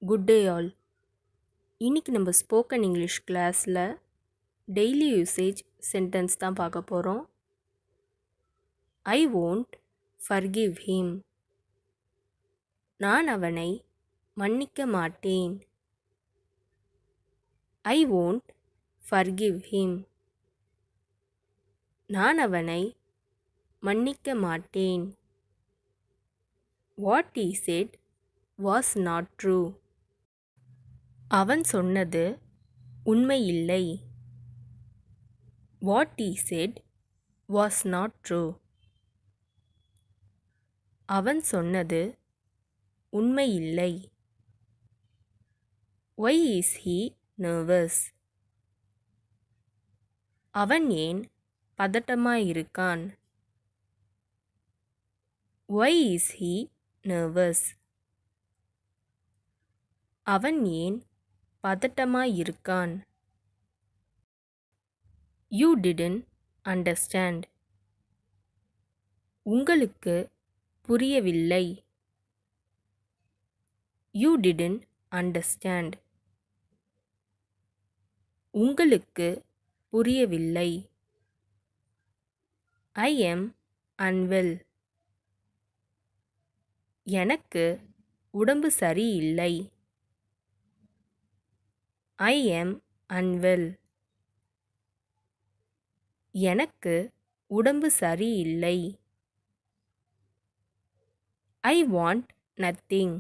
Good day all. இன்னைக்கு நம்ம spoken English கிளாஸில் டெய்லி யூசேஜ் சென்டென்ஸ் தான் பார்க்க போகிறோம். ஐ won't forgive him. நான் அவனை மன்னிக்க மாட்டேன். ஐ won't forgive him. நான் அவனை மன்னிக்க மாட்டேன். What he said was not true. அவன் சொன்னது உண்மையில்லை. What he said was not true. அவன் சொன்னது உண்மையில்லை. Why is he nervous? அவன் ஏன் பதட்டமாயிருக்கான்? Why is he nervous? அவன் ஏன் பதட்டமாயிருக்கான்? You didn't understand. உங்களுக்கு புரியவில்லை. You didn't understand. உங்களுக்கு புரியவில்லை. I am unwell. எனக்கு உடம்பு சரியில்லை. I am unwell. எனக்கு உடம்பு சரியில்லை. I want nothing.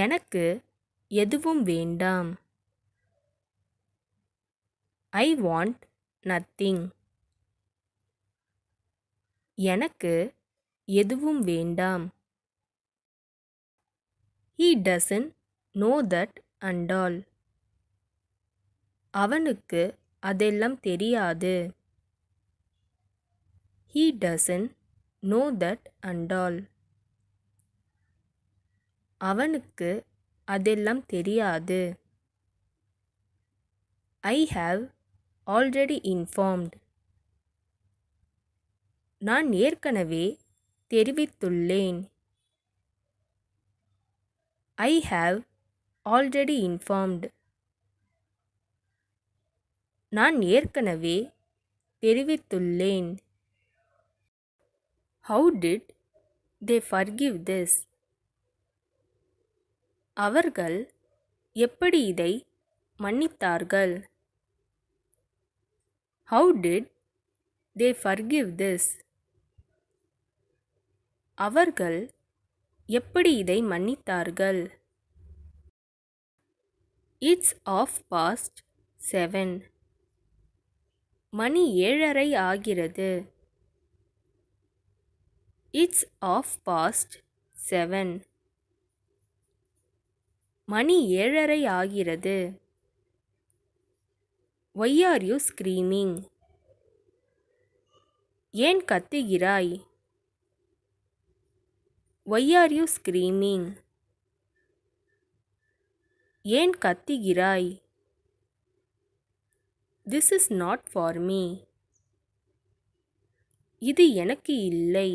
எனக்கு எதுவும் வேண்டாம். I want nothing. எனக்கு எதுவும் வேண்டாம். He doesn't know that and all. அவனுக்கு அதெல்லாம் தெரியாது. He doesn't know that and all. அவனுக்கு அதெல்லாம் தெரியாது. I have already informed. நான் ஏற்கனவே தெரிவித்துள்ளேன். I have already informed. நான் ஏற்கனவே தெரிவித்துள்ளேன். How did they forgive this? அவர்கள் எப்படி இதை மன்னித்தார்கள்? How did they forgive this? அவர்கள் எப்படி இதை மன்னித்தார்கள்? It's half past 7. மணி 7:30 ஆகிறது. It's half past 7. மணி 7:30 ஆகிறது. Why are you screaming? ஏன் கத்துகிறாய்? Why are you screaming? ஏன் கத்துகிறாய்? This is not for me. இது எனக்கு இல்லை.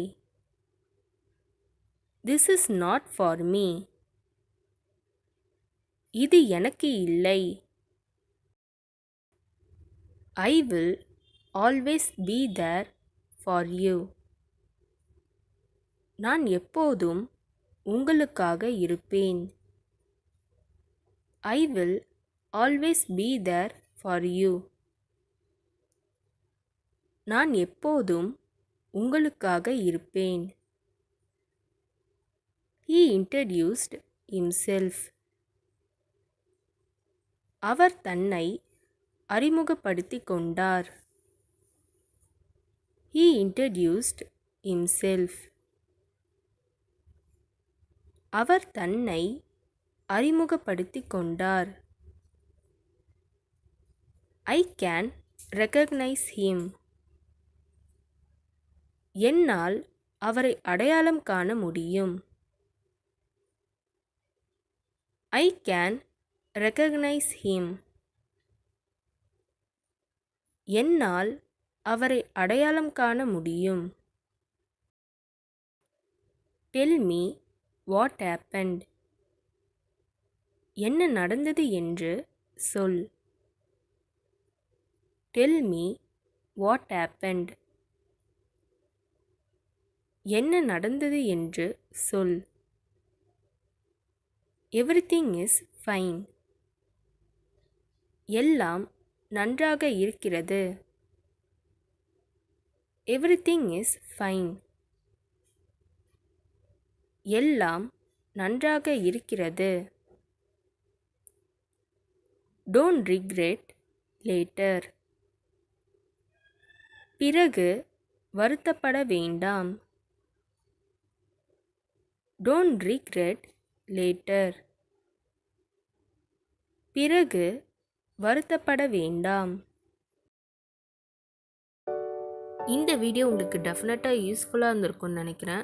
This is not for me. இது எனக்கு இல்லை. I will always be there for you. நான் எப்போதும் உங்களுக்காக இருப்பேன். I will always be there for you. நான் எப்போதும் உங்களுக்காக இருப்பேன். He introduced himself. அவர் தன்னை அறிமுகப்படுத்திக் கொண்டார். He introduced himself. அவர் தன்னை அறிமுகப்படுத்திக் கொண்டார். I can recognize him. என்னால் அவரை அடையாளம் காண முடியும். I can recognize him. என்னால் அவரை அடையாளம் காண முடியும். Tell me what happened. என்ன நடந்தது என்று சொல். Tell me what happened. என்ன நடந்தது என்று சொல். Everything is fine. எல்லாம் நன்றாக இருக்கிறது. Everything is fine. எல்லாம் நன்றாக இருக்கிறது. Don't regret later. பிறகு வருத்தப்பட வேண்டாம். Don't regret later. பிறகு வருத்தப்பட வேண்டாம். இந்த வீடியோ உங்களுக்கு டெஃபினட்டாக யூஸ்ஃபுல்லாக இருந்திருக்கும்னு நினைக்கிறேன்.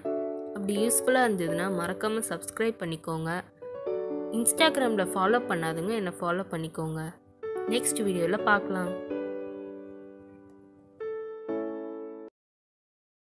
அப்படி யூஸ்ஃபுல்லாக இருந்ததுன்னா மறக்காமல் சப்ஸ்கிரைப் பண்ணிக்கோங்க. இன்ஸ்டாகிராமில் ஃபாலோ பண்ணாதுங்க, என்னை ஃபாலோ பண்ணிக்கோங்க. நெக்ஸ்ட் வீடியோவில் பார்க்கலாம்.